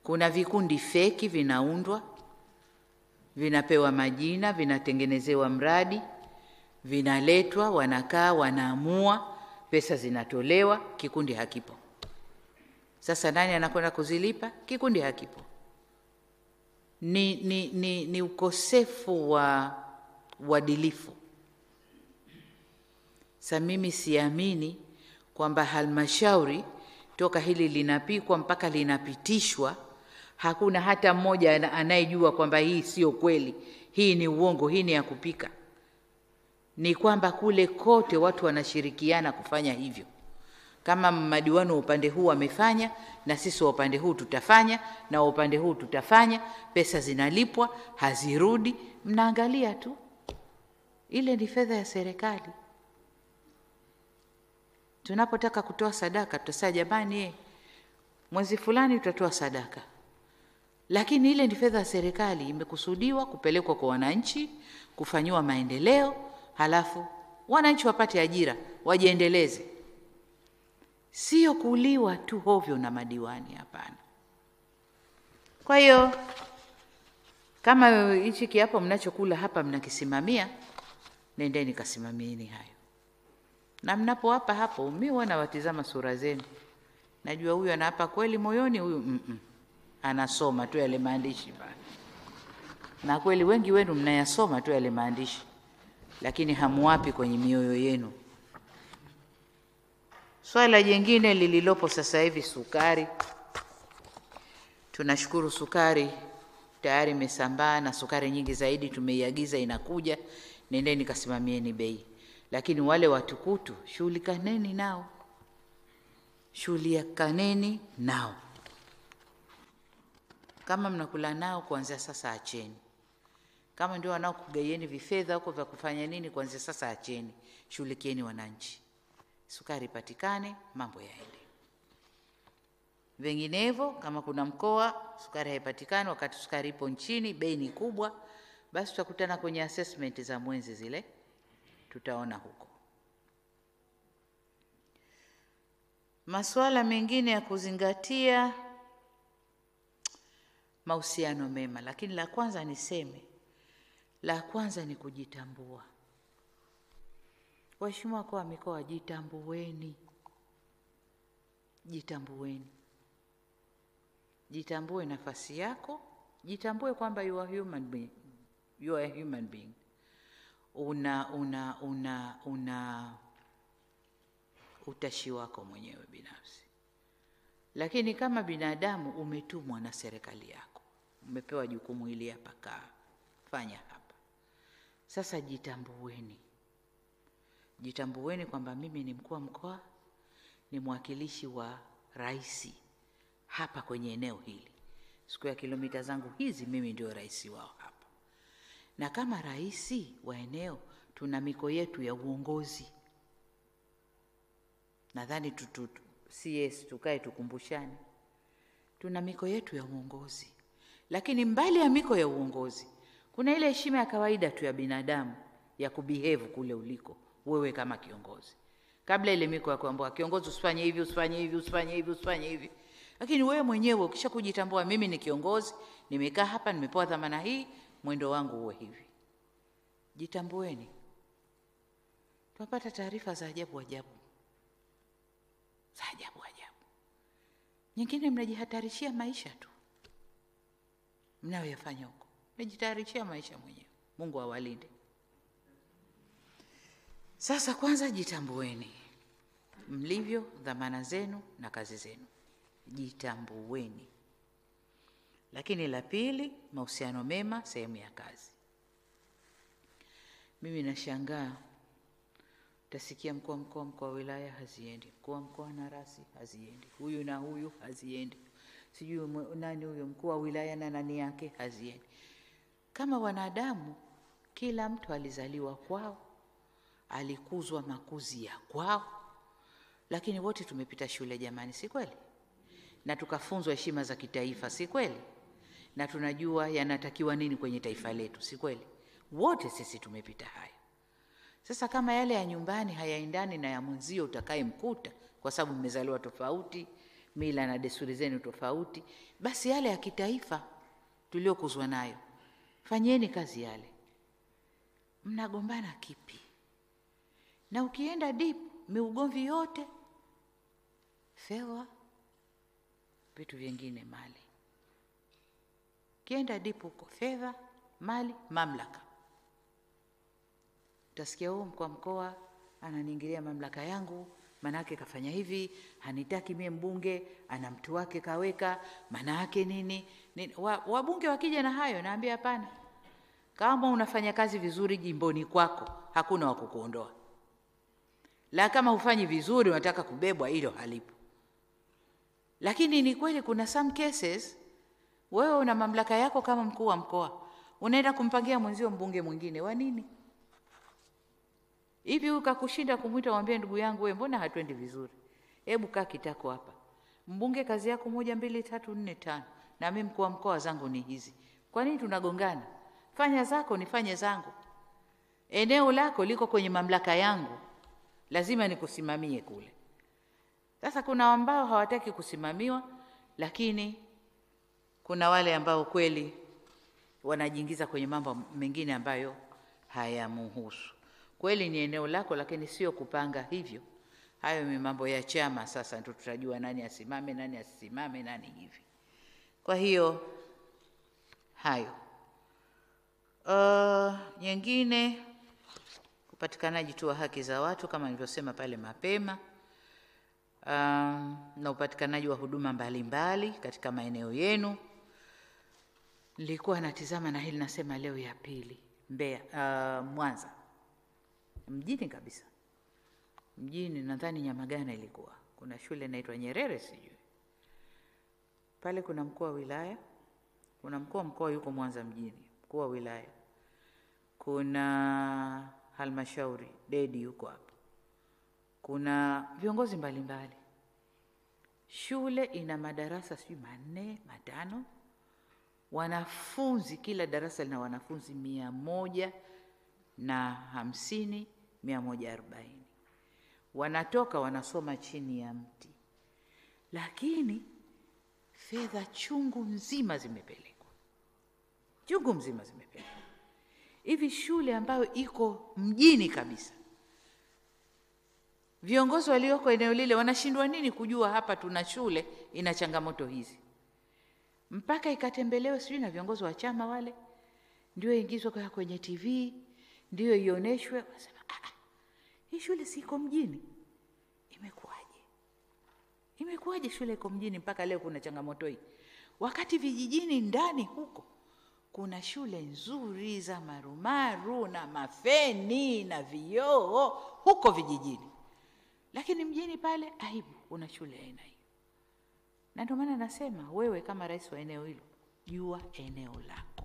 Kuna vikundi feki vinaundwa, vinapewa majina, vinatengenezewa mradi, vinaletwa, wanakaa, wanaamua, pesa zinatolewa, kikundi hakipo. Sasa nani anakwenda kuzilipa? Kikundi hakipo. Ni ukosefu wa uadilifu. Sasa mimi siamini kwamba halmashauri toka hili linapikwa mpaka linapitishwa hakuna hata mmoja anayejua kwamba hii sio kweli, hii ni uongo, hii ni ya kupika. Ni kwamba kule kote watu wanashirikiana kufanya hivyo. Kama madiwani wa upande huu wamefanya, na sisi wa upande huu tutafanya, na wa upande huu tutafanya, pesa zinalipwa, hazirudi, mnaangalia tu. Ile ni fedha ya serikali. Tunapotaka kutoa sadaka, tutasema jamani, mwezi fulani tutatoa sadaka. Lakini ile ni fedha ya serikali, imekusudiwa kupelekwa kwa wananchi, kufanywa maendeleo, halafu wananchi wapate ajira, wajiendeleze. Sio kuliwa tu hovyo na madiwani, hapana. Kwa hiyo kama hichi kiapo mnachokula hapa mnakisimamia, nendeni kasimamieni hayo. Na mnapoapa hapo, mimi huwa nawatizama sura zenu. Najua huyu anaapa kweli moyoni, huyu anasoma tu yale maandishi bana. Na kweli wengi wenu mnayasoma tu yale maandishi, lakini hamuapi kwenye mioyo yenu. Swala jingine lililopo sasa hivi, sukari. Tunashukuru sukari tayari imesambaa, na sukari nyingi zaidi tumeiagiza inakuja. Nendeni kasimamieni bei. Lakini wale watukutu, shughulikaneni nao. Shughulikaneni nao. Kama mnakula nao, kuanzia sasa acheni. Kama ndio wanao kugaieni vifedha huko vya kufanya nini, kuanzia sasa acheni. Shughulikieni wananchi. Sukari ipatikane, mambo yaende. Vinginevyo, kama kuna mkoa sukari haipatikani wakati sukari ipo nchini, bei ni kubwa, basi tutakutana kwenye assessment za mwenzi zile, tutaona huko. Masuala mengine ya kuzingatia, mahusiano mema. Lakini la kwanza niseme, la kwanza ni kujitambua. Waheshimiwa wakuu wa mikoa, jitambueni. Jitambueni. Jitambue nafasi yako, jitambue kwamba you are human being. You are a human being. Una utashi wako mwenyewe binafsi. Lakini kama binadamu umetumwa na serikali yako, umepewa jukumu hili hapa, fanya hapa. Sasa jitambueni. Jitambueni kwamba mimi ni mkuu wa mkoa, ni mwakilishi wa rais hapa kwenye eneo hili. Siku ya kilomita zangu hizi mimi ndio rais wao hapa. Na kama rais wa eneo, tuna miko yetu ya uongozi. Nadhani CS tukae tukumbushane. Tuna miko yetu ya uongozi. Lakini mbali ya miko ya uongozi, kuna ile heshima ya kawaida tu ya binadamu ya kubehave kule uliko wewe kama kiongozi. Kabla ile miko ya kuambiwa kiongozi usifanye hivi, usifanye hivi, usifanye hivi, usifanye hivi. Lakini wewe mwenyewe ukisha kujitambua, mimi ni kiongozi, nimekaa hapa, nimepewa dhamana hii, mwendo wangu uwe hivi. Jitambueni. Tunapata taarifa za ajabu ajabu. Za ajabu ajabu. Nyingine mnajihatarishia maisha tu. Mnayoyafanya huko. Mnajihatarishia maisha mwenyewe. Mungu awalinde. Sasa kwanza jitambueni. Mlivyo, dhamana zenu na kazi zenu. Jitambueni. Lakini la pili, mahusiano mema sehemu ya kazi. Mimi nashangaa, utasikia mkuu wa wilaya haziendi, mkuu wa mkoa na rasi haziendi, huyu na huyu haziendi, sijui nani huyo mkuu wa wilaya na nani yake haziendi. Kama wanadamu, kila mtu alizaliwa kwao, alikuzwa makuzi ya kwao, lakini wote tumepita shule jamani, si kweli? Na tukafunzwa heshima za kitaifa, si kweli? Na tunajua yanatakiwa nini kwenye taifa letu, si kweli? Wote sisi tumepita haya. Sasa kama yale ya nyumbani hayaendani na ya mwenzio utakayemkuta, kwa sababu mmezaliwa tofauti, mila na desturi zenu tofauti, basi yale ya kitaifa tuliokuzwa nayo fanyeni kazi yale. Mnagombana kipi? Na ukienda deep, miugomvi yote fedha, vitu vingine, mali. Ukienda deep huko, fedha, mali, mamlaka. Utasikia mkuu wa mkoa ananiingilia mamlaka yangu, manake kafanya hivi, hanitaki mie mbunge, ana mtu wake kaweka, manake nini? Wabunge wakija na hayo, naambia hapana. Kama unafanya kazi vizuri jimboni kwako, hakuna wa kukuondoa. La kama hufanyi vizuri unataka kubebwa, hilo halipo. Lakini ni kweli kuna some cases wewe una mamlaka yako kama mkuu wa mkoa, unaenda kumpangia mwenzio mbunge mwingine, wa nini? Hivi ukakushinda kumuita mwambie ndugu yangu wewe mbona hatuendi vizuri? Hebu kaa kitako hapa. Mbunge kazi yako 1 2 3 4 5 na mimi mkuu wa mkoa zangu ni hizi. Kwa nini tunagongana? Fanya zako nifanye zangu. Eneo lako liko kwenye mamlaka yangu, lazima nikusimamie kule. Sasa kuna ambao hawataki kusimamiwa, lakini kuna wale ambao kweli wanajiingiza kwenye mambo mengine ambayo hayamuhusu. Kweli ni eneo lako, lakini sio kupanga hivyo. Hayo ni mambo ya chama, sasa ndio tutajua nani asimame, nani asisimame, nani hivi. Kwa hiyo hayo. Nyingine, upatikanaji tu wa haki za watu kama nilivyosema pale mapema, na upatikanaji wa huduma mbalimbali katika maeneo yenu. Nilikuwa natizama na hili nasema leo ya pili, Mbeya, Mwanza mjini kabisa. Mjini nadhani Nyamagana ilikuwa. Kuna shule inaitwa Nyerere sijui. Pale kuna mkuu wa wilaya, kuna mkuu wa mkoa yuko Mwanza mjini, mkuu wa wilaya. Kuna halmashauri dedi yuko hapo. Kuna viongozi mbalimbali. Shule ina madarasa sijui 4, 5. Wanafunzi, kila darasa lina wanafunzi 150, 140. Wanatoka wanasoma chini ya mti. Lakini fedha chungu mzima zimepelekwa. Chungu mzima zimepelekwa. Hivi shule ambayo iko mjini kabisa, viongozi walioko eneo lile wanashindwa nini kujua hapa tuna shule ina changamoto hizi? Mpaka ikatembelewe sijui na viongozi wa chama wale, ndio ingizwe kwenye TV, ndio ioneshwe. Wasema hii shule siko mjini. Imekuwaje shule iko mjini mpaka leo kuna changamoto hii? Wakati vijijini ndani huko kuna shule nzuri za marumaru na mafeni na vioo huko vijijini. Lakini mjini pale aibu, una shule aina hiyo. Na ndio maana nasema wewe kama rais wa eneo hilo, jua eneo lako.